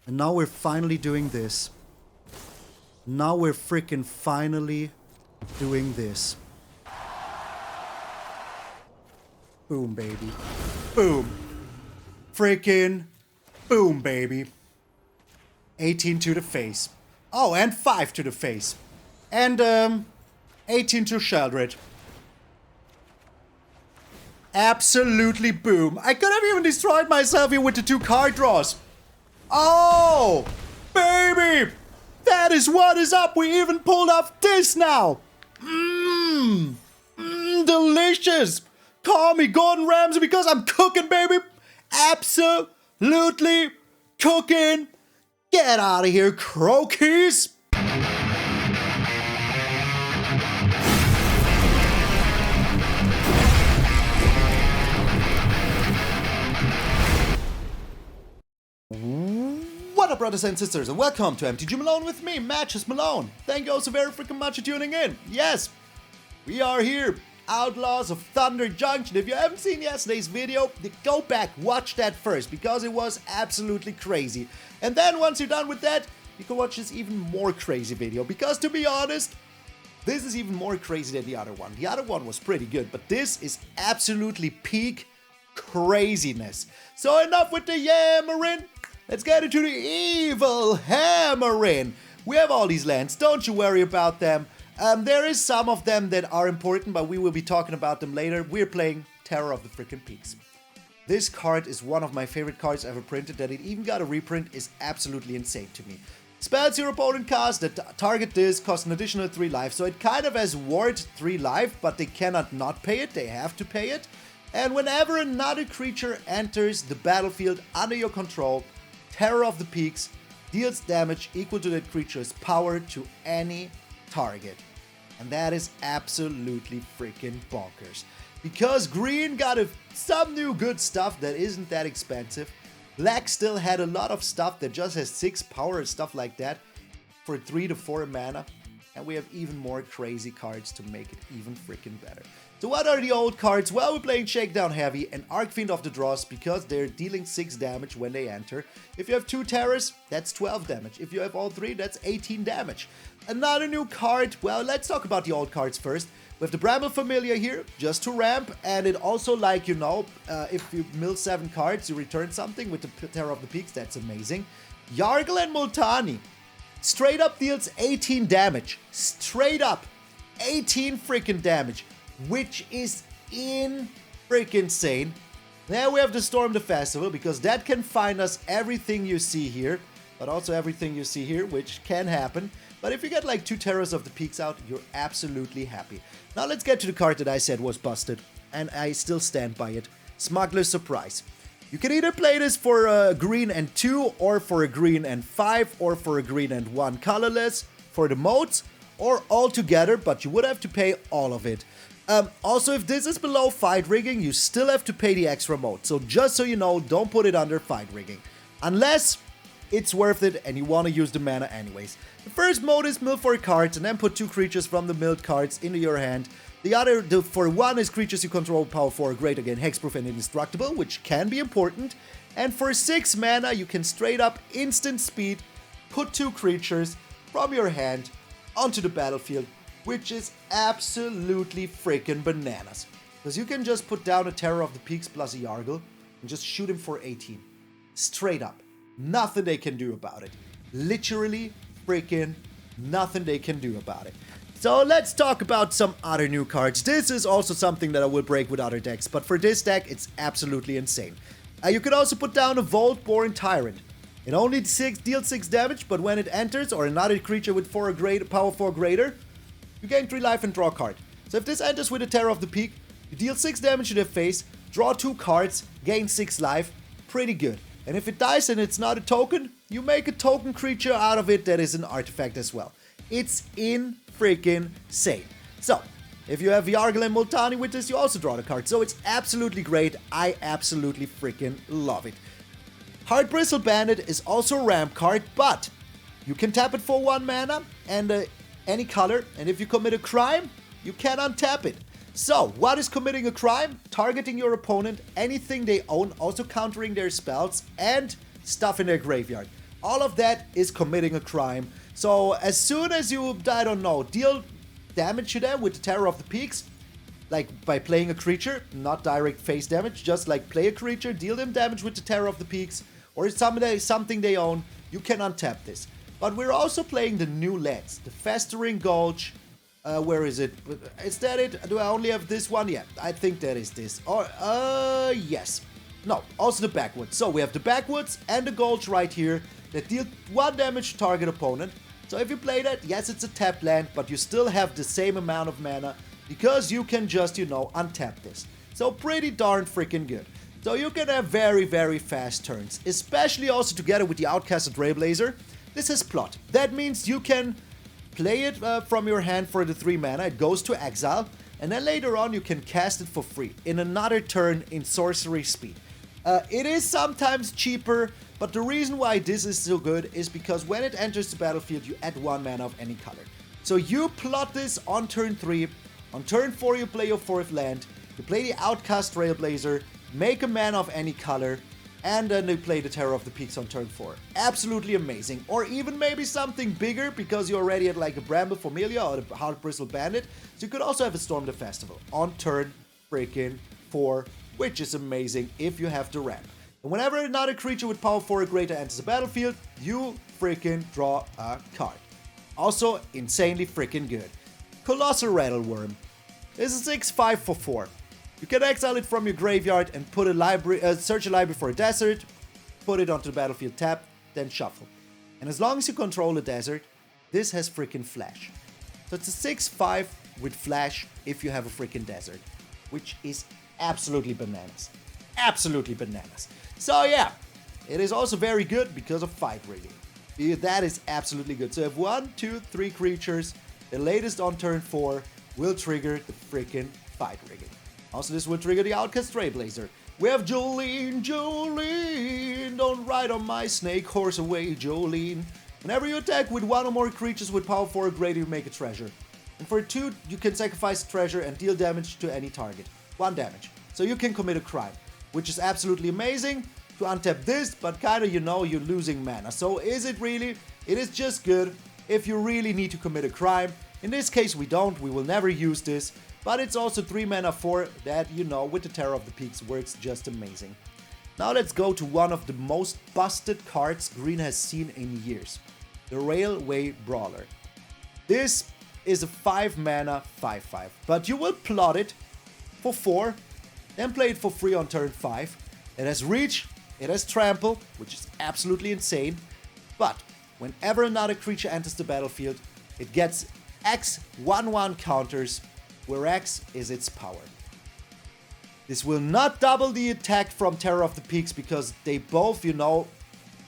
And now we're finally doing this. Now we're freaking finally doing this. Boom, baby. Boom. Freaking boom, baby. 18 to the face. Oh, and 5 to the face. And, 18 to Sheldred. Absolutely boom. I could have even destroyed myself here with the 2 card draws. Oh, baby. That is what is up. We even pulled off this now. Delicious. Call me Gordon Ramsay because I'm cooking, baby. Absolutely cooking. Get out of here, croakies. What up, brothers and sisters, and welcome to MTG Malone with me, MtgA Malone. Thank you all so very freaking much for tuning in. Yes, we are here, Outlaws of Thunder Junction. If you haven't seen yesterday's video, go back, watch that first, because it was absolutely crazy. And then once you're done with that, you can watch this even more crazy video, because to be honest, this is even more crazy than the other one. The other one was pretty good, but this is absolutely peak craziness. So enough with the yammering. Let's get into the evil hammering. We have all these lands, don't you worry about them. There is some of them that are important, but we will be talking about them later. We're playing Terror of the Frickin' Peaks. This card is one of my favorite cards ever printed. That it even got a reprint is absolutely insane to me. Spells your opponent casts that target this cost an additional 3 life. So it kind of has ward 3 life, but they cannot not pay it. They have to pay it. And whenever another creature enters the battlefield under your control, Terror of the Peaks deals damage equal to that creature's power to any target. And that is absolutely freaking bonkers. Because green got some new good stuff that isn't that expensive. Black still had a lot of stuff that just has 6 power and stuff like that for 3 to 4 mana. And we have even more crazy cards to make it even freaking better. So what are the old cards? Well, we're playing Shakedown Heavy and Archfiend of the Dross because they're dealing 6 damage when they enter. If you have 2 terrors, that's 12 damage. If you have all 3, that's 18 damage. Another new card, well, let's talk about the old cards first. We have the Bramble Familiar here, just to ramp, and it also, like, you know, if you mill 7 cards, you return something with the Terror of the Peaks, that's amazing. Yargle and Multani, straight up deals 18 damage. Straight up, 18 freaking damage. Which is freaking insane. Then we have the Storm the Festival, because that can find us everything you see here, but also everything you see here, which can happen. But if you get like 2 Terrors of the Peaks out, you're absolutely happy. Now let's get to the card that I said was busted, and I still stand by it. Smuggler Surprise. You can either play this for a green and 2, or for a green and 5, or for a green and 1 colorless, for the modes, or all together, but you would have to pay all of it. Also, if this is below fight rigging, you still have to pay the extra mode. So just so you know, don't put it under fight rigging. Unless it's worth it and you want to use the mana anyways. The first mode is mill 4 cards and then put 2 creatures from the milled cards into your hand. The other, for 1 is creatures you control power 4 or greater, again hexproof and indestructible, which can be important. And for 6 mana, you can straight up instant speed, put 2 creatures from your hand onto the battlefield, which is absolutely freaking bananas. Because you can just put down a Terror of the Peaks plus a Yargle and just shoot him for 18. Straight up. Nothing they can do about it. Literally freaking nothing they can do about it. So let's talk about some other new cards. This is also something that I will break with other decks, but for this deck, it's absolutely insane. You can also put down a Vaultborn Tyrant. It only deals 6 damage, but when it enters, or another creature with power 4 greater, you gain 3 life and draw a card. So if this enters with a Terror of the Peak, you deal 6 damage to their face, draw 2 cards, gain 6 life. Pretty good. And if it dies and it's not a token, you make a token creature out of it that is an artifact as well. It's freaking insane. So, if you have Yargle and Multani with this, you also draw the card. So it's absolutely great. I absolutely freaking love it. Hard Bristle Bandit is also a ramp card, but you can tap it for 1 mana and any color, and if you commit a crime, you can untap it. So, what is committing a crime? Targeting your opponent, anything they own, also countering their spells, and stuff in their graveyard. All of that is committing a crime. So as soon as you, I don't know, deal damage to them with the Terror of the Peaks, like by playing a creature, not direct face damage, just like play a creature, deal them damage with the Terror of the Peaks, or something they own, you can untap this. But we're also playing the new lands, the Festering Gulch. Where is it? Is that it? Do I only have this one? Yeah, I think that is this. Or, yes. No, also the Backwoods. So we have the Backwoods and the Gulch right here that deal 1 damage to target opponent. So if you play that, yes, it's a tapped land, but you still have the same amount of mana because you can just, you know, untap this. So pretty darn freaking good. So you can have very, very fast turns, especially also together with the Outcaster Trailblazer. This is plot. That means you can play it from your hand for the 3 mana, it goes to exile, and then later on you can cast it for free in another turn in sorcery speed. It is sometimes cheaper, but the reason why this is so good is because when it enters the battlefield, you add 1 mana of any color. So you plot this on turn 3, on turn 4 you play your 4th land, you play the Outcast Trailblazer, make a mana of any color, and then you play the Terror of the Peaks on turn 4. Absolutely amazing. Or even maybe something bigger, because you already had like a Bramble Familiar or the Hard Bristle Bandit. So you could also have a Storm the Festival on turn freaking 4, which is amazing if you have the ramp. And whenever another creature with power 4 or greater enters the battlefield, you freaking draw a card. Also insanely freaking good. Colossal Rattlewurm. This is 6/5 for 4. You can exile it from your graveyard and put a library, search a library for a desert, put it onto the battlefield tap, then shuffle. And as long as you control a desert, this has freaking flash. So it's a 6/5 with flash if you have a freaking desert, which is absolutely bananas. Absolutely bananas. So yeah, it is also very good because of fight rigging. That is absolutely good. So you have 1, 2, 3 creatures. The latest on turn 4 will trigger the freaking fight rigging. Also, this will trigger the Outcaster Trailblazer. We have Jolene, Jolene, don't ride on my snake horse away, Jolene. Whenever you attack with 1 or more creatures with power 4 or greater, you make a treasure. And for 2, you can sacrifice a treasure and deal damage to any target. 1 damage. So you can commit a crime, which is absolutely amazing to untap this, but kinda, you know, you're losing mana. So is it really? It is just good if you really need to commit a crime. In this case, we don't. We will never use this. But it's also 3 mana 4 that, you know, with the Terror of the Peaks works just amazing. Now let's go to one of the most busted cards Green has seen in years. The Railway Brawler. This is a 5 mana 5/5. But you will plot it for 4, then play it for free on turn 5. It has reach, it has trample, which is absolutely insane. But whenever another creature enters the battlefield, it gets X 1/1 counters, where X is its power. This will not double the attack from Terror of the Peaks because they both, you know,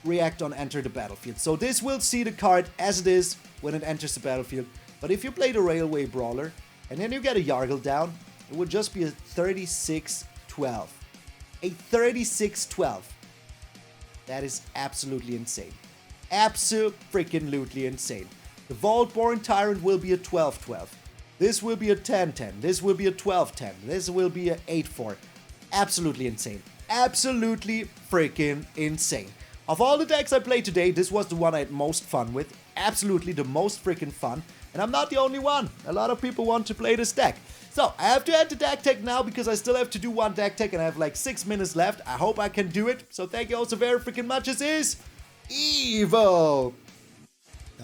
react on enter the battlefield. So this will see the card as it is when it enters the battlefield. But if you play the Railway Brawler and then you get a Yargle down, it would just be a 36/12. A 36/12. That is absolutely insane. Abso-freaking-lutely insane. The Vaultborn Tyrant will be a 12/12. This will be a 10/10. This will be a 12/10. This will be a 8/4. Absolutely insane. Absolutely freaking insane. Of all the decks I played today, this was the one I had most fun with. Absolutely the most freaking fun. And I'm not the only one. A lot of people want to play this deck. So, I have to end the deck tech now because I still have to do 1 deck tech and I have like 6 minutes left. I hope I can do it. So thank you all so very freaking much. This is EVIIIL.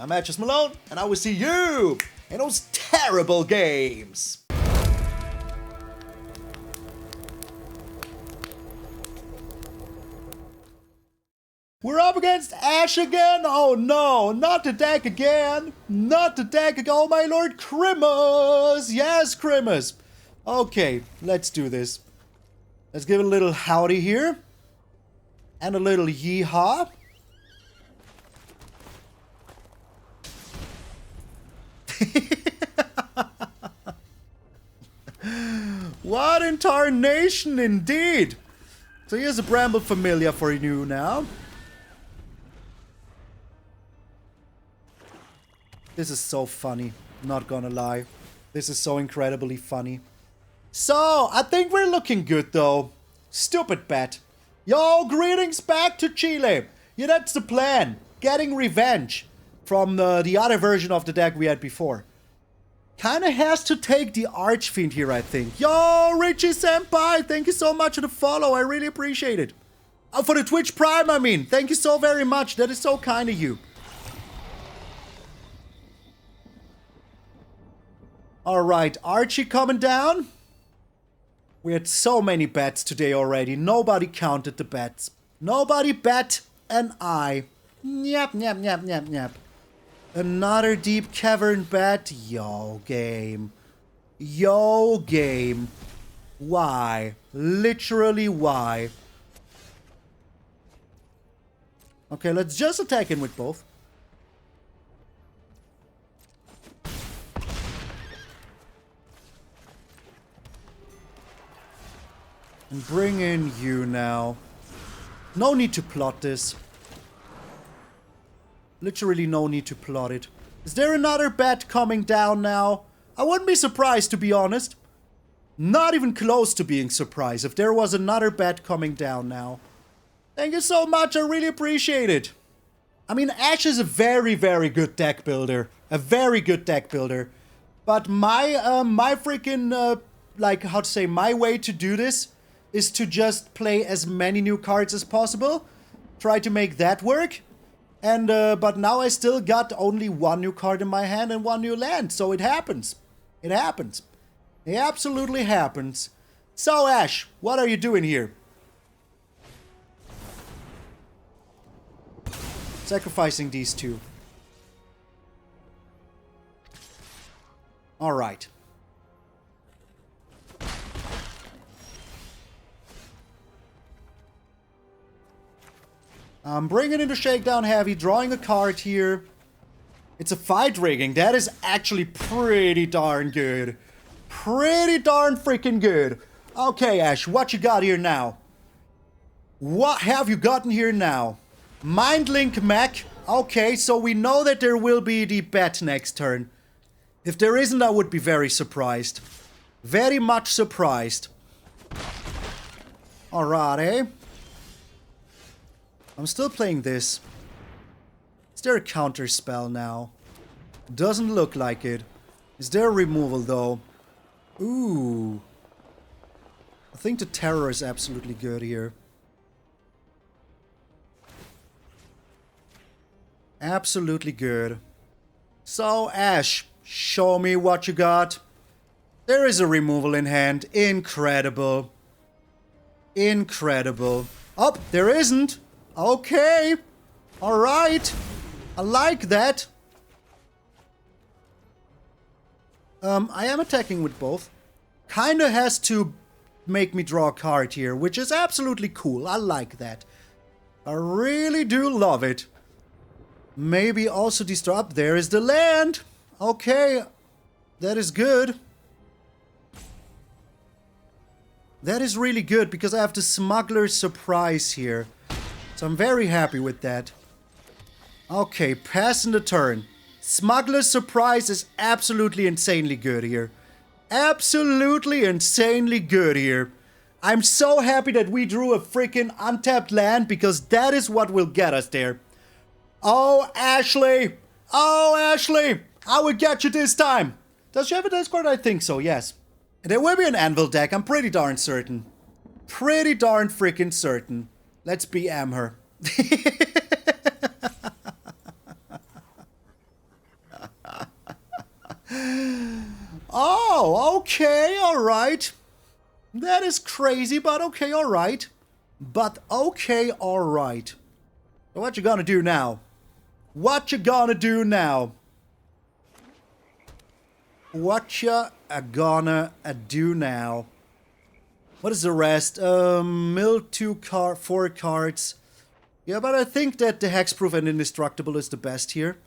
I'm MtgA Malone, and I will see you in those terrible games. We're up against Ash again. Oh no, not the deck again. Not the deck again. Oh my lord, Crimmers. Yes, Crimmers. Okay, let's do this. Let's give it a little howdy here. And a little yeehaw. What in tarnation indeed. So here's a Bramble Familiar for you now. This is so funny, not gonna lie. This is so incredibly funny. So, I think we're looking good though. Stupid bet. Yo, greetings back to Chile. Yeah, that's the plan. getting revenge from the other version of the deck we had before. Kinda has to take the Archfiend here, I think. Yo, Richie Senpai, thank you so much for the follow. I really appreciate it. Oh, for the Twitch Prime, I mean. Thank you so very much. That is so kind of you. Alright, Archie coming down. We had so many bets today already. Nobody counted the bets. Nobody bet an eye. Nyap, nyap, nyap, nyap, nyap. Another deep cavern bet. Yo, game. Yo, game. Why? Literally, why? Okay, let's just attack him with both. And bring in you now. No need to plot this. Literally no need to plot it. Is there another bet coming down now? I wouldn't be surprised, to be honest. Not even close to being surprised if there was another bet coming down now. Thank you so much, I really appreciate it. I mean, Ash is a very, very good deck builder. A very good deck builder. But my freaking, like, how to say, my way to do this is to just play as many new cards as possible. Try to make that work. And, but now I still got only one new card in my hand and one new land. So it happens. It happens. It absolutely happens. So, Ash, what are you doing here? Sacrificing these two. Alright. I'm bringing in the Shakedown Heavy, drawing a card here. It's a fight rigging. That is actually pretty darn good. Pretty darn freaking good. Okay, Ash, what you got here now? What have you gotten here now? Mindlink Mech. Okay, so we know that there will be the bet next turn. If there isn't, I would be very surprised. Very much surprised. Alright, eh? I'm still playing this. Is there a counter spell now? Doesn't look like it. Is there a removal though? Ooh. I think the terror is absolutely good here. Absolutely good. So, Ash, show me what you got. There is a removal in hand. Incredible. Incredible. Oh, there isn't. Okay. Alright. I like that. I am attacking with both. Kinda has to make me draw a card here, which is absolutely cool. I like that. I really do love it. Maybe also destroy. Up there is the land. Okay. That is good. That is really good because I have the Smuggler surprise here. So I'm very happy with that. Okay, passing the turn. Smuggler's surprise is absolutely insanely good here. Absolutely insanely good here. I'm so happy that we drew a freaking untapped land because that is what will get us there. Oh, Ashley! Oh, Ashley! I will get you this time! Does she have a Discord? I think so, yes. There will be an Anvil deck, I'm pretty darn certain. Pretty darn freaking certain. Let's BM her. Oh, okay, alright. That is crazy, but okay, alright. But okay, alright. So what you gonna do now? What you gonna do now? What you gonna do now? What is the rest? Mill 4 cards. Yeah, but I think that the Hexproof and Indestructible is the best here.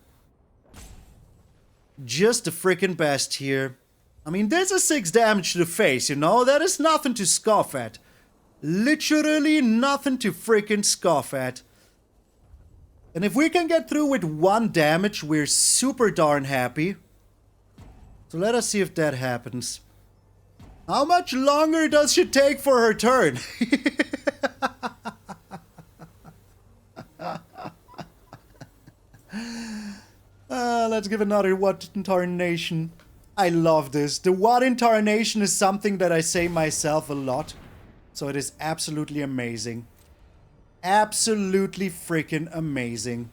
Just the freaking best here. I mean, there's a 6 damage to the face, you know? That is nothing to scoff at. Literally nothing to freaking scoff at. And if we can get through with 1 damage, we're super darn happy. So let us see if that happens. How much longer does she take for her turn? Let's give another What in Tarnation. I love this. The What in Tarnation is something that I say myself a lot. So it is absolutely amazing. Absolutely freaking amazing.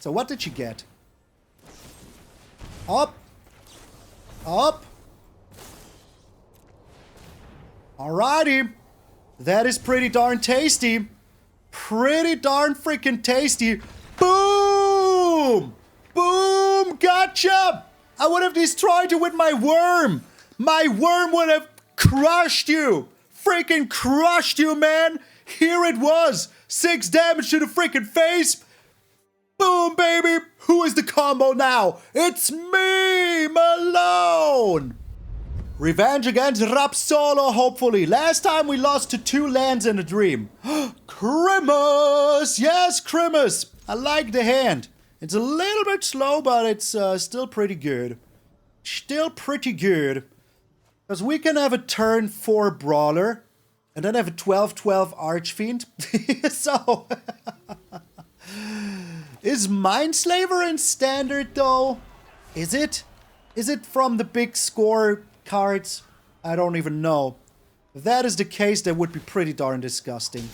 So what did she get? Up. Up. Alrighty. That is pretty darn tasty. Pretty darn freaking tasty. Boom! Boom! Gotcha! I would have destroyed you with my worm. My worm would have crushed you. Freaking crushed you, man. Here it was. 6 damage to the freaking face. Boom, baby. Who is the combo now? It's me, Malone. Revenge against Rapsolo, hopefully. Last time we lost to 2 lands and a dream. Crimus! Yes, Crimus! I like the hand. It's a little bit slow, but it's still pretty good. Still pretty good. Because we can have a turn 4 Brawler. And then have a 12/12 Archfiend. So... Is Mindslaver in Standard, though? Is it? Is it from the big score cards? I don't even know. If that is the case, that would be pretty darn disgusting.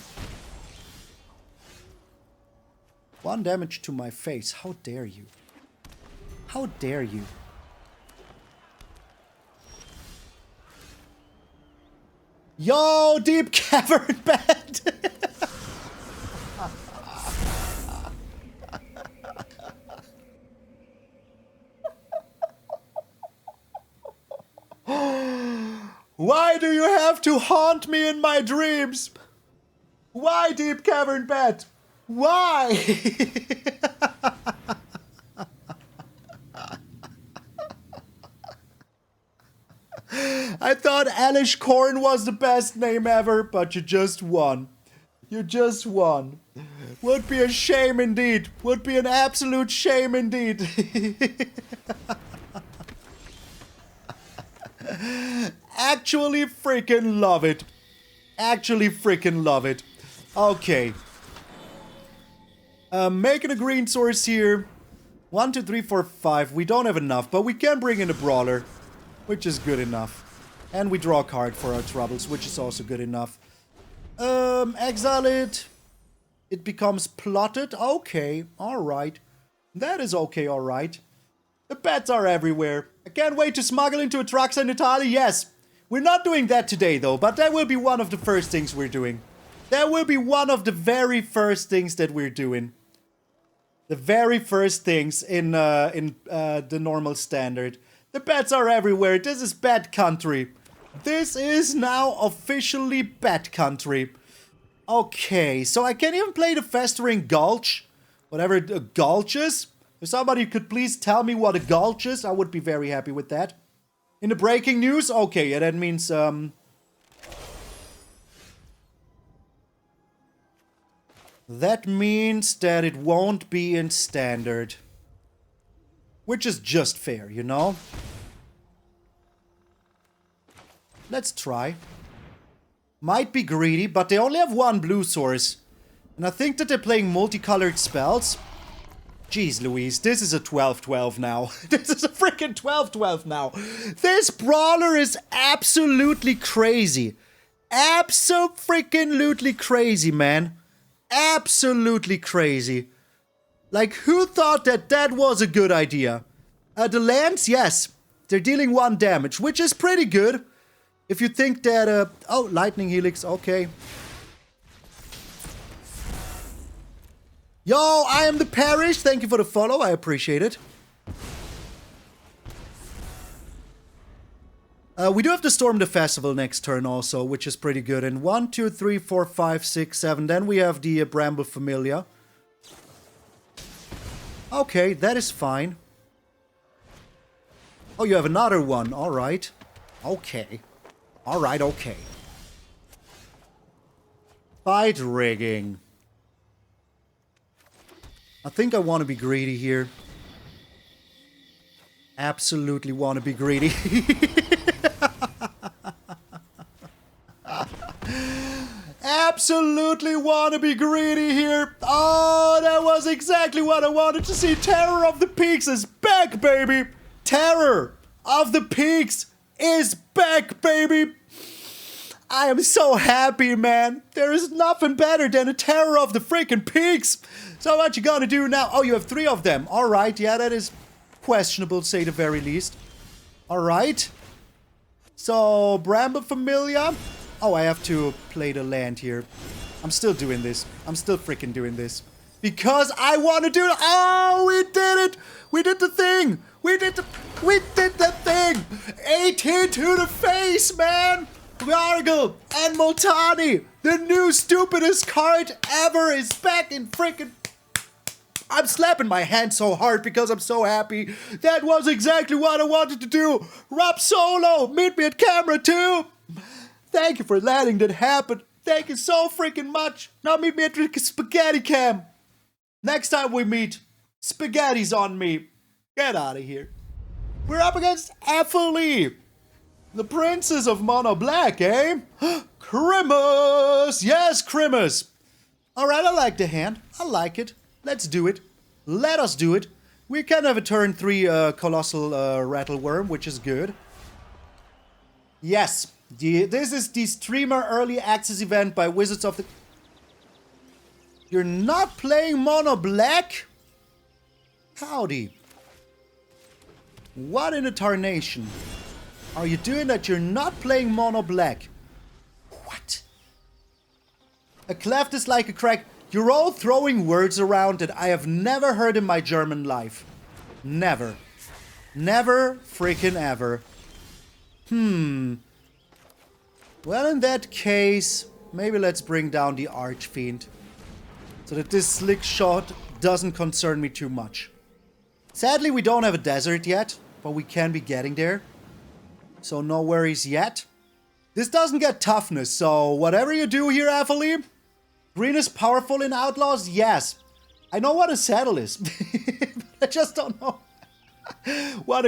1 damage to my face. How dare you? How dare you? Yo, Deep Cavern Bed! Why do you have to haunt me in my dreams? Why, Deep Cavern Bed? Why? I thought Alish Corn was the best name ever, but you just won. You just won. Would be a shame indeed. Would be an absolute shame indeed. Actually freaking love it. Actually freaking love it. Okay. Making a green source here. 1, 2, 3, 4, 5. We don't have enough, but we can bring in a Brawler, which is good enough. And we draw a card for our troubles, which is also good enough. Exile it. It becomes plotted. Okay, alright. That is okay, alright. The bets are everywhere. I can't wait to smuggle into a Traxa in Italy. Yes, we're not doing that today, though, but that will be one of the first things we're doing. That will be one of the very first things that we're doing. The very first things in the normal standard. The bets are everywhere. This is bet country. This is now officially bet country. Okay, so I can even play the Festering Gulch. Whatever a gulch is. If somebody could please tell me what a gulch is, I would be very happy with that. In the breaking news? Okay, yeah, that means, that means that it won't be in standard. Which is just fair, you know? Let's try. Might be greedy, but they only have 1 blue source. And I think that they're playing multicolored spells. Jeez Louise, this is a 12/12 now. This is a freaking 12/12 now. This Brawler is absolutely crazy. Abso-freaking-lutely crazy, man. Absolutely crazy. Like, who thought that that was a good idea? The lands, yes. They're dealing 1 damage, which is pretty good. If you think that, oh, Lightning Helix, okay. Yo, I am the Parish. Thank you for the follow. I appreciate it. We do have to storm the festival next turn also, which is pretty good. And 1, 2, 3, 4, 5, 6, 7. Then we have the Bramble Familiar. Okay, that is fine. Oh, you have another one. All right. Okay. All right, okay. Fight rigging. I think I want to be greedy here. Absolutely want to be greedy. absolutely want to be greedy here. Oh, that was exactly what I wanted to see. Terror of the Peaks is back, baby. Terror of the Peaks is back, baby. I am so happy, man. There is nothing better than a Terror of the freaking Peaks. So what you gonna do now? Oh, you have 3 of them. All right, yeah, that is questionable, to say the very least. All right. So, Bramble Familiar. Oh, I have to play the land here. I'm still doing this. I'm still freaking doing this. Because I want to do it. Oh, we did it. We did the thing. We did the thing. 18 to the face, man. Yargle and Multani. The new stupidest card ever is back in freaking... I'm slapping my hand so hard because I'm so happy. That was exactly what I wanted to do. Rob Solo, meet me at camera 2. Thank you for letting that happen. Thank you so freaking much. Now meet me at the spaghetti cam. Next time we meet, spaghetti's on me. Get out of here. We're up against EVIIIL, the princess of Mono Black, eh? Crimus! Yes, Crimus! Alright, I like the hand. I like it. Let's do it. Let us do it. We can have a turn 3 Colossal Rattlewurm, which is good. Yes. This is the streamer early access event by Wizards of the... You're not playing Mono Black? Howdy. What in the tarnation are you doing that you're not playing Mono Black? What? A cleft is like a crack. You're all throwing words around that I have never heard in my German life. Never. Never freaking ever. Well, in that case, maybe let's bring down the Archfiend. So that this slick shot doesn't concern me too much. Sadly, we don't have a desert yet, but we can be getting there. So no worries yet. This doesn't get toughness, so whatever you do here, EVIIIL, green is powerful in Outlaws? Yes. I know what a saddle is. I just don't know what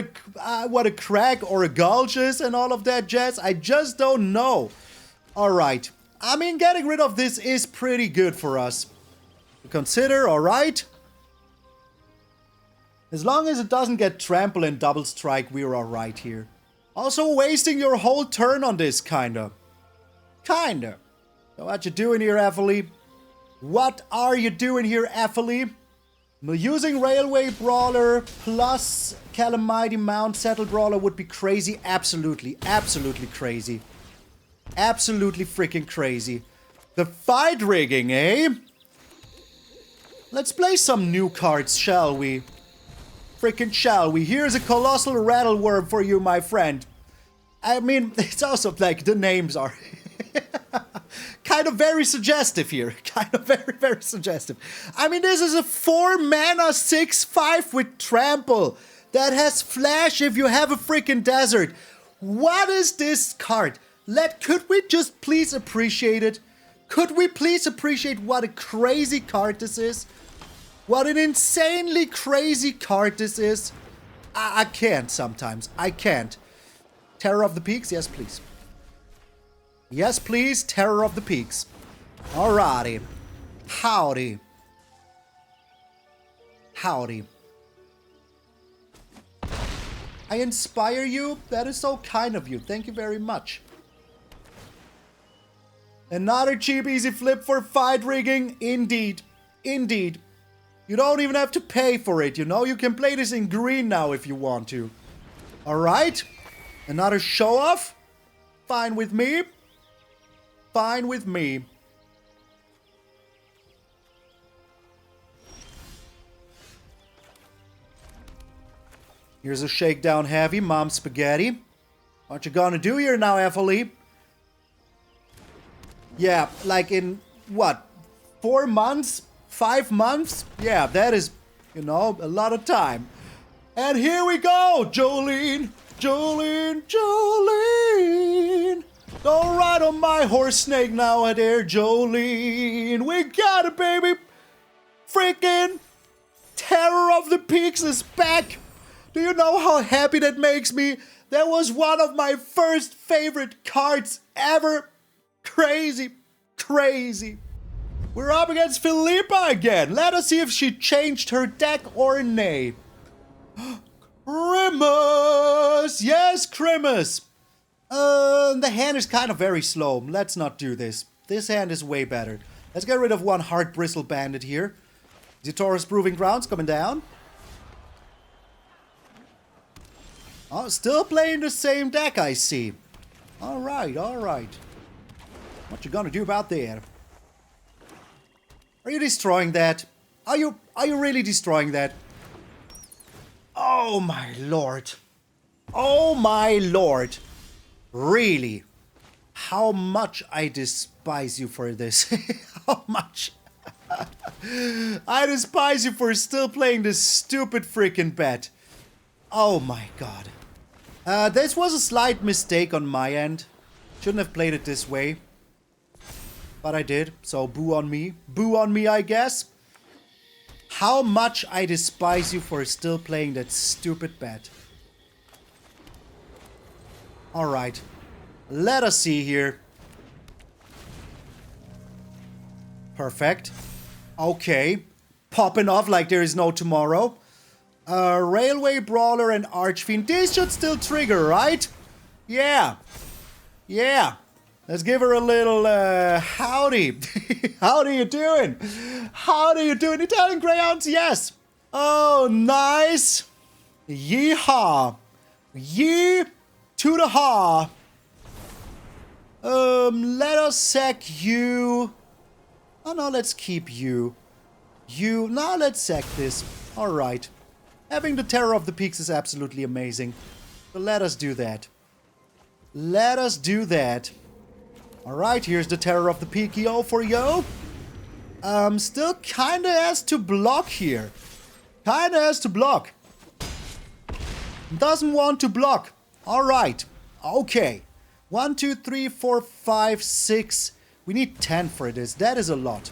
a crack or a gulch is and all of that jazz. I just don't know. Alright. I mean, getting rid of this is pretty good for us. Consider, alright. As long as it doesn't get trample and double strike, we're alright here. Also wasting your whole turn on this, kinda. Kinda. So what you doing here, EVIIIL? What are you doing here, EVIIIL? Using Railway Brawler plus Calamity Mount Settle Brawler would be crazy. Absolutely. Absolutely crazy. Absolutely freaking crazy. The fight rigging, eh? Let's play some new cards, shall we? Freaking shall we? Here's a Colossal Rattlewurm for you, my friend. I mean, it's also like the names are... kind of very suggestive here. Kind of very, very suggestive. I mean, this is a 4-mana 6/5 with trample that has flash if you have a freaking desert. What is this card? Could we just please appreciate it? Could we please appreciate what a crazy card this is? What an insanely crazy card this is. I can't sometimes. I can't. Terror of the Peaks? Yes, please. Yes, please. Terror of the Peaks. Alrighty. Howdy. Howdy. I inspire you? That is so kind of you. Thank you very much. Another cheap, easy flip for fight rigging. Indeed. Indeed. You don't even have to pay for it, you know? You can play this in green now if you want to. Alright. Another show off. Fine with me. Fine with me. Here's a Shakedown Heavy, Mom Spaghetti. What you gonna do here now, EVIIIL? Yeah, like in, what, 4 months? 5 months? Yeah, that is, you know, a lot of time. And here we go, Jolene, Jolene, Jolene. Don't ride on my horse snake now there, Jolene. We got it, baby. Freaking Terror of the Peaks is back. Do you know how happy that makes me? That was one of my first favorite cards ever. Crazy, crazy. We're up against Philippa again. Let us see if she changed her deck or nay. Grimace! Yes, Grimace! The hand is kind of very slow. Let's not do this. This hand is way better. Let's get rid of one Hard Bristle Bandit here. Ziatora's Proving Grounds coming down. Oh, still playing the same deck, I see. Alright, alright. What you gonna do about that? Are you destroying that? Are you really destroying that? Oh my lord. Oh my lord. Really? How much I despise you for this. How much? I despise you for still playing this stupid freaking bet. Oh my god. This was a slight mistake on my end. Shouldn't have played it this way. But I did, so boo on me. Boo on me, I guess. How much I despise you for still playing that stupid bet. Alright. Let us see here. Perfect. Okay. Popping off like there is no tomorrow. Railway Brawler and Archfiend. This should still trigger, right? Yeah. Yeah. Let's give her a little, howdy. Howdy you doing? Howdy you doing? Italian Greyhounds, yes. Oh, nice. Yeehaw. Yee to the haw. Let us sack you. Oh, no, let's keep you. You. Now let's sack this. Alright. Having the Terror of the Peaks is absolutely amazing. So let us do that. Let us do that. Alright, here's the Terror of the Peak, yo, for yo. Still kinda has to block here. Kinda has to block. Doesn't want to block. Alright. Okay. 1, 2, 3, 4, 5, 6. We need 10 for this. That is a lot.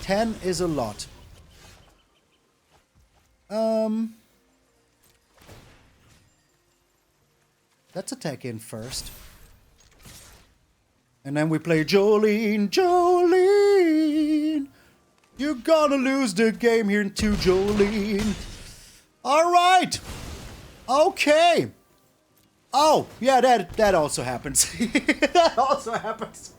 10 is a lot. Let's attack in first. And then we play Jolene, Jolene. You're gonna lose the game here too, Jolene. Alright. Okay. Oh, yeah, that also happens. That also happens.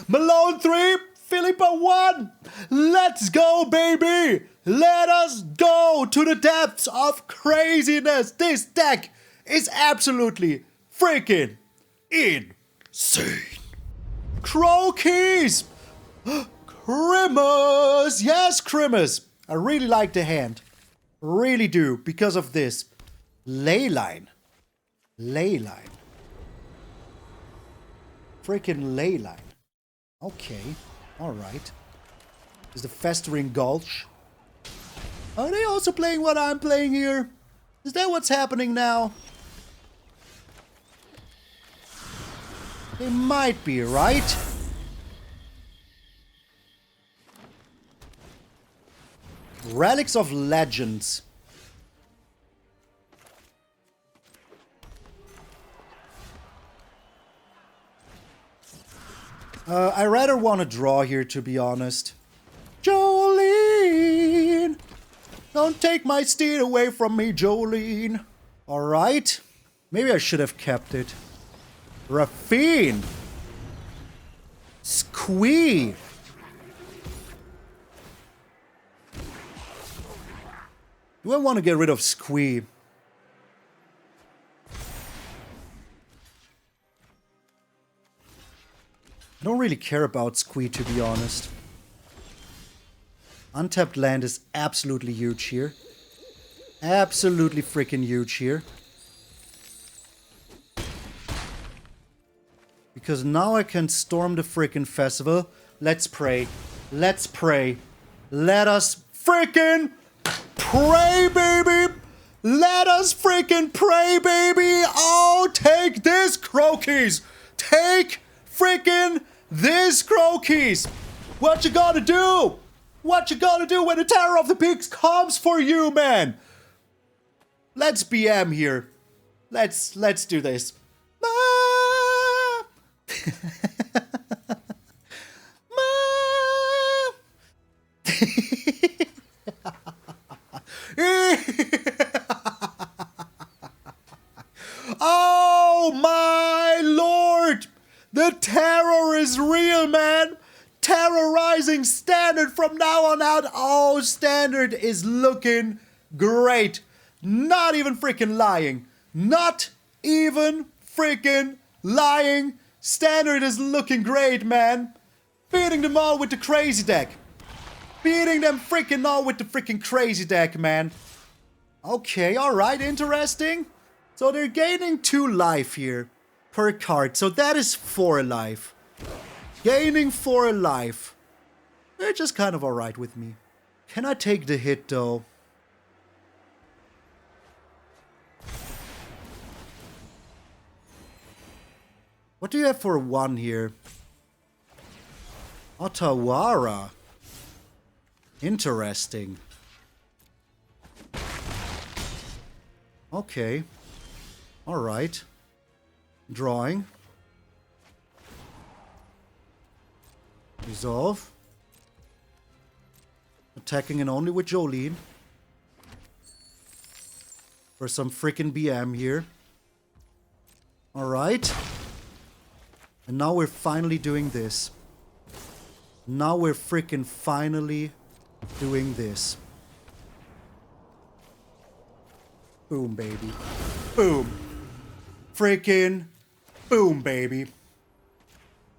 Malone 3, Philippa 1. Let's go, baby. Let us go to the depths of craziness. This deck is absolutely freaking insane. Croakies. Grimace. Yes, Grimace. I really like the hand. Really do, because of this. Leyline. Leyline. Freaking Leyline. Okay. Alright. Is the Festering Gulch. Are they also playing what I'm playing here? Is that what's happening now? They might be, right? Relics of Legends. I rather want to draw here, to be honest. Jolene! Don't take my steed away from me, Jolene. Alright. Maybe I should have kept it. Raffine! Squee! Do I want to get rid of Squee? I don't really care about Squee, to be honest. Untapped land is absolutely huge here. Absolutely freaking huge here. Because now I can storm the freaking festival. Let's pray. Let's pray. Let us freaking pray, baby! Let us freaking pray, baby! Oh, take this, Croakies! Take freaking this, Croakies! What you gonna do? What you gonna do when the Terror of the Peaks comes for you, man? Let's BM here. Let's do this. Oh my lord! The terror is real, man! Terrorizing Standard from now on out. Oh, Standard is looking great. Not even freaking lying. Not even freaking lying. Standard is looking great, man. Beating them all with the crazy deck. Beating them freaking all with the freaking crazy deck, man. Okay, alright, interesting. So they're gaining 2 life here per card. So that is 4 life. Gaining 4 life. They're just kind of alright with me. Can I take the hit though? What do you have for 1 here? Ottawa. Interesting. Okay. Alright. Drawing. Resolve. Attacking and only with Jolene. For some freaking BM here. Alright. And now we're finally doing this. Now we're freaking finally doing this. Boom, baby. Boom. Freaking boom, baby.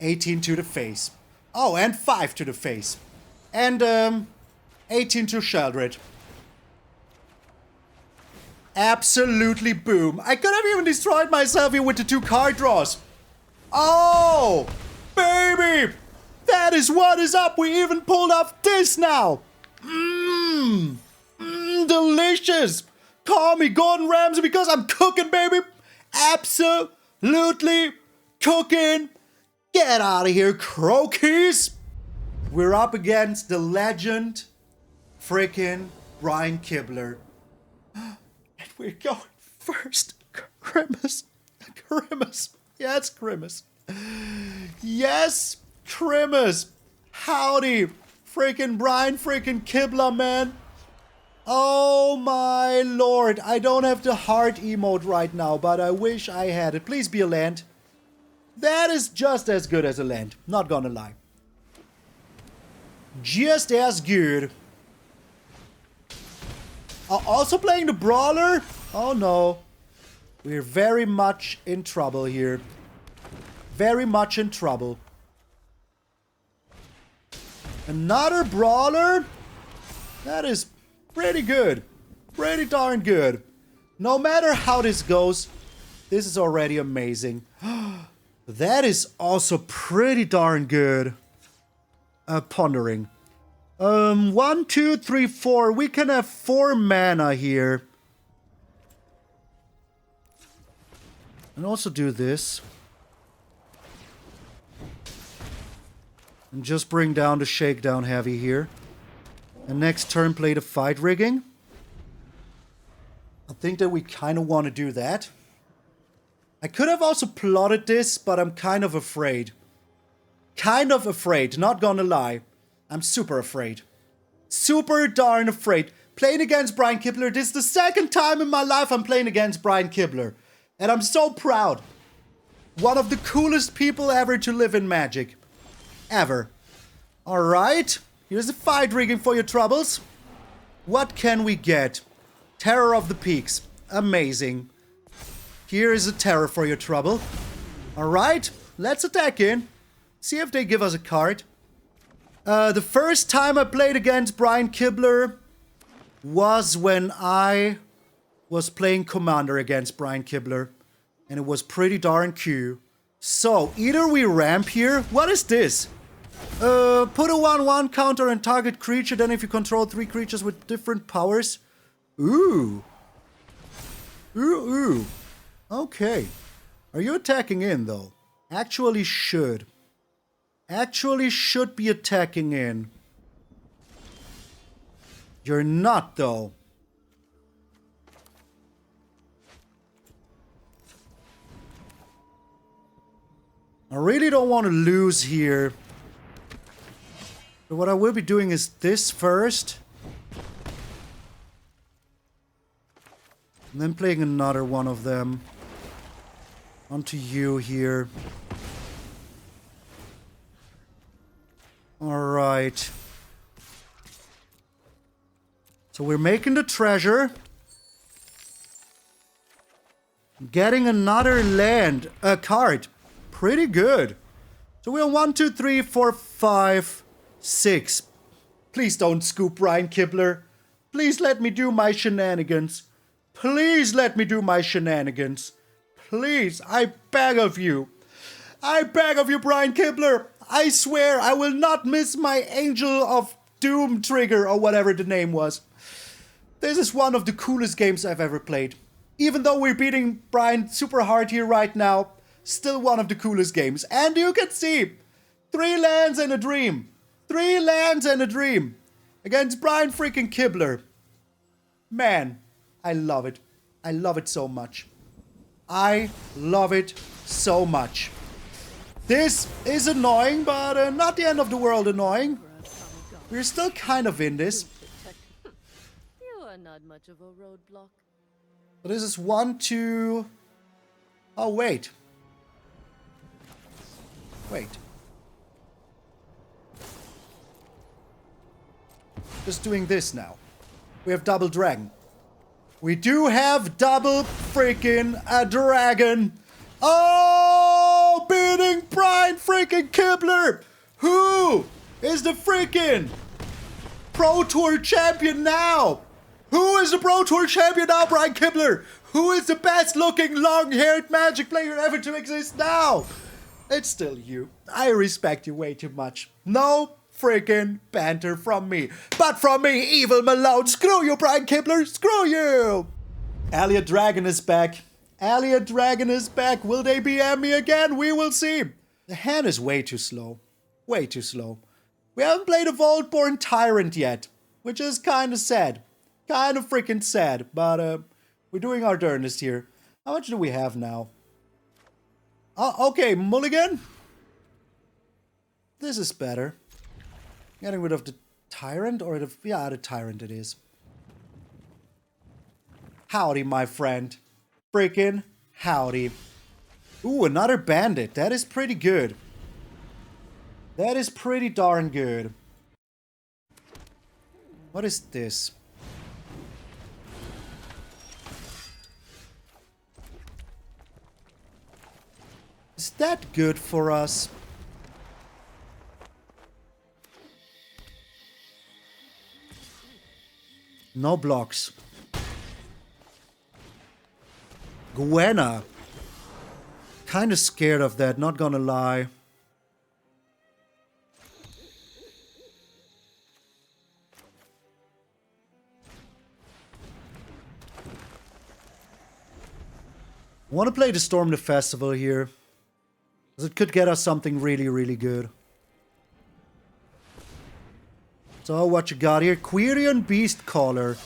18 to the face. Oh, and 5 to the face. And, 18 to Sheldred. Absolutely boom. I could have even destroyed myself here with the 2 card draws. Oh, baby. That is what is up. We even pulled off this now. Delicious. Call me Gordon Ramsay because I'm cooking, baby. Absolutely cooking. Get out of here, croakies. We're up against the legend, freaking Brian Kibler. And we're going first. Grimace. Yes, Grimace. Yes, Grimace. Howdy. Freaking Brian freaking Kibler, man. Oh my lord. I don't have the heart emote right now, but I wish I had it. Please be a land. That is just as good as a land. Not gonna lie. Just as good. Also playing the Brawler? Oh no. We're very much in trouble here. Very much in trouble. Another Brawler? That is pretty good. Pretty darn good. No matter how this goes, this is already amazing. That is also pretty darn good. Pondering. 1, 2, 3, 4. We can have 4 mana here. And also do this. And just bring down the Shakedown Heavy here. And next turn play the Fight Rigging. I think that we kind of want to do that. I could have also plotted this, but I'm kind of afraid. Kind of afraid, not gonna lie. I'm super afraid. Super darn afraid. Playing against Brian Kibler. This is the 2nd time in my life I'm playing against Brian Kibler. And I'm so proud. One of the coolest people ever to live in Magic. Ever. Alright. Here's a Fight Rigging for your troubles. What can we get? Terror of the Peaks. Amazing. Here is a Terror for your trouble. Alright. Let's attack in. See if they give us a card. The first time I played against Brian Kibler was when I was playing Commander against Brian Kibler. And it was pretty darn cool. So, either we ramp here. What is this? Put a 1/1 counter on target creature. Then if you control 3 creatures with different powers. Ooh. Ooh. Okay. Are you attacking in, though? Actually should. Actually should be attacking in. You're not, though. I really don't want to lose here. But what I will be doing is this first. And then playing another one of them. Onto you here. Alright. So we're making the treasure. Getting another land. A card. Pretty good. So we're on 1, 2, 3, 4, 5, 6. Please don't scoop Brian Kibler. Please let me do my shenanigans. Please let me do my shenanigans. Please, I beg of you. I beg of you, Brian Kibler. I swear I will not miss my Angel of Doom trigger or whatever the name was. This is one of the coolest games I've ever played. Even though we're beating Brian super hard here right now, still one of the coolest games. And you can see, 3 lands and a dream. 3 lands and a dream. Against Brian freaking Kibler. Man, I love it. I love it so much. I love it so much. This is annoying, but not the end of the world annoying. We're still kind of in this. You are not much of a roadblock. So this is 1, 2... Oh, wait. Wait. Just doing this now. We have double dragon. We do have double freaking a dragon. Oh, beating Brian freaking Kibler. Who is the freaking Pro Tour champion now? Who is the Pro Tour champion now, Brian Kibler? Who is the best looking long-haired Magic player ever to exist now? It's still you. I respect you way too much. No freaking banter from me. But from me, EVIIIL Malone. Screw you, Brian Kibler. Screw you. Elliot Dragon is back. Elliot Dragon is back. Will they BM me again? We will see. The hand is way too slow. Way too slow. We haven't played a Vaultborn Tyrant yet, which is kind of sad. Kind of freaking sad. But we're doing our darndest here. How much do we have now? Okay, mulligan. This is better. Getting rid of the Tyrant, or the... Yeah, the Tyrant it is. Howdy, my friend. Freaking howdy. Ooh, another bandit. That is pretty good. That is pretty darn good. What is this? Is that good for us? No blocks. Gwenna. Kind of scared of that, not gonna lie. I want to play the Storm the Festival here. Because it could get us something really, really good. So, what you got here? Quirion Beastcaller.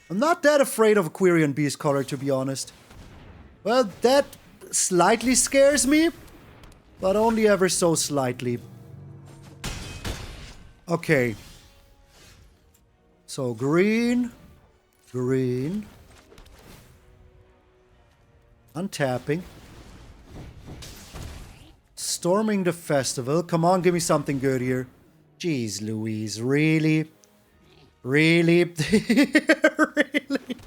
I'm not that afraid of a Quirion Beastcaller, to be honest. Well, that slightly scares me. But only ever so slightly. Okay. So, green. Green. Untapping. Storming the Festival. Come on, give me something good here. Jeez Louise, really? Really? Really?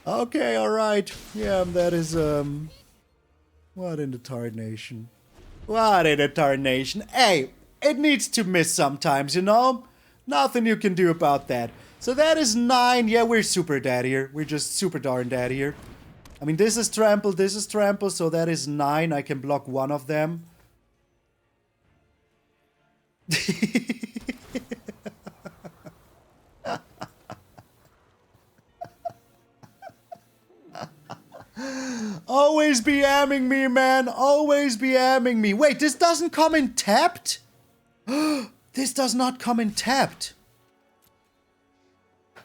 Okay, alright. Yeah, that is, what in the tarnation? What in the tarnation? Hey, it needs to miss sometimes, you know? Nothing you can do about that. So that is 9. Yeah, we're super dead here. We're just super darn dead here. I mean, this is trample, so that is 9. I can block one of them. Always be amming me, man. Always be amming me. Wait, this doesn't come in tapped? This does not come in tapped.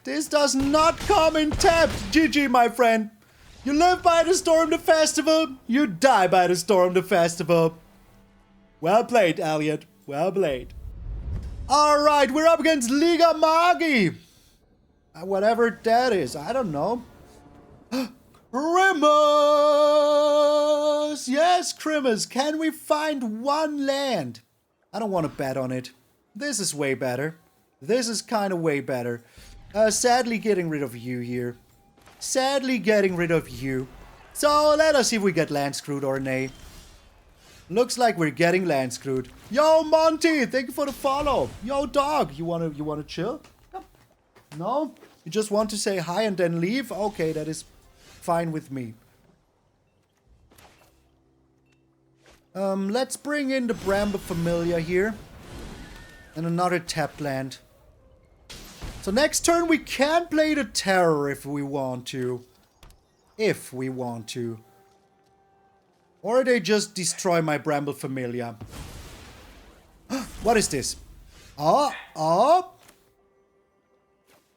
This does not come in tapped. GG, my friend. You live by the storm the festival, you die by the storm the festival. Well played, Elliot. Well played. Alright, we're up against Liga Magi. Whatever that is, I don't know. Krimmers! Yes, Krimmers. Can we find one land? I don't want to bet on it. This is way better. This is kind of way better. Sadly getting rid of you here. Sadly getting rid of you. So let us see if we get land screwed or nay. Looks like we're getting land screwed. Yo, Monty, thank you for the follow. Yo, dog, you wanna chill? No? You just want to say hi and then leave? Okay, that is fine with me. Let's bring in the Bramble Familiar here. And another tapped land. So next turn we can play the Terror if we want to. If we want to. Or they just destroy my Bramble Familiar. What is this? Oh.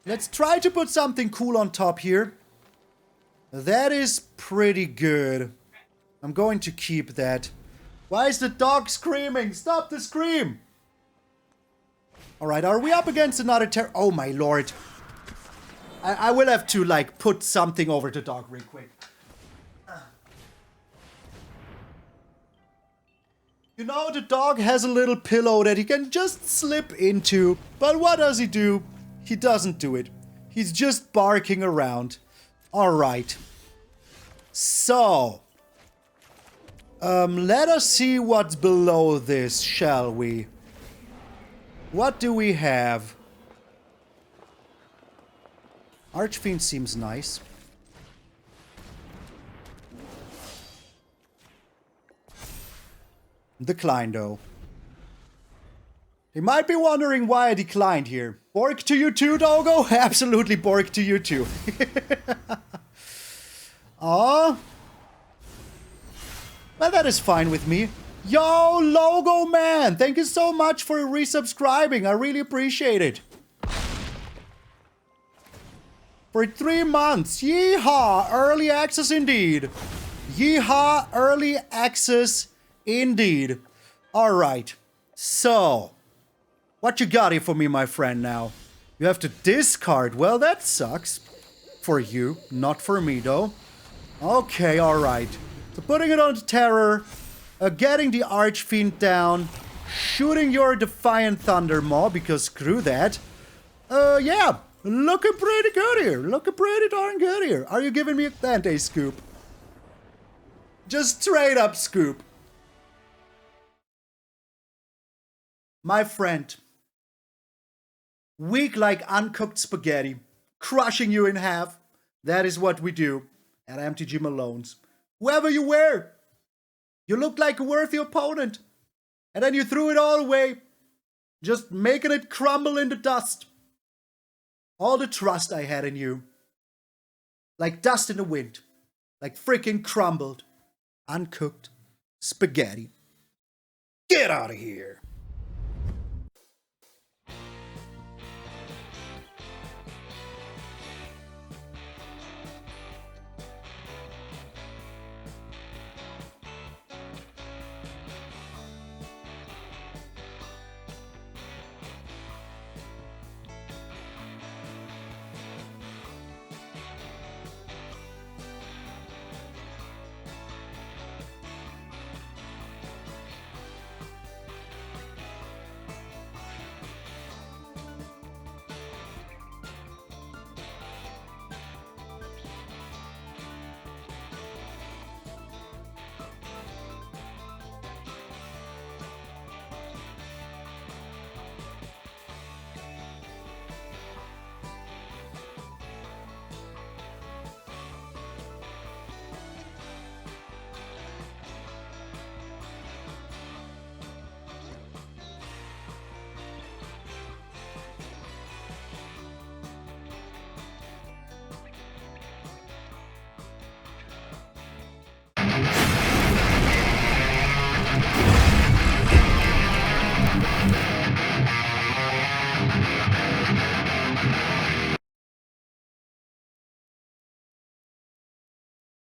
Let's try to put something cool on top here. That is pretty good. I'm going to keep that. Why is the dog screaming? Stop the scream! Alright, are we up against another terror? Oh my lord. I will have to, like, put something over the dog real quick. You know, the dog has a little pillow that he can just slip into. But what does he do? He doesn't do it. He's just barking around. Alright. So. Let us see what's below this, shall we? What do we have? Archfiend seems nice. Decline, though. They might be wondering why I declined here. Bork to you too, Doggo? Absolutely Bork to you too. Aw. Well, that is fine with me. Yo, Logo Man! Thank you so much for resubscribing. I really appreciate it. For 3 months. Yeehaw! Early access indeed. Yeehaw! Early access indeed. Alright. So. What you got here for me, my friend, now? You have to discard. Well, that sucks. For you. Not for me, though. Okay, alright. So putting it on the Terror. Getting the Archfiend down. Shooting your Defiant Thundermaw, because screw that. Yeah. Looking pretty good here. Looking pretty darn good here. Are you giving me a Dante scoop? Just straight up scoop. My friend. Weak like uncooked spaghetti. Crushing you in half. That is what we do at MTG Malone's. Whoever you were. You looked like a worthy opponent. And then you threw it all away. Just making it crumble in the dust. All the trust I had in you. Like dust in the wind. Like freaking crumbled. Uncooked spaghetti. Get out of here.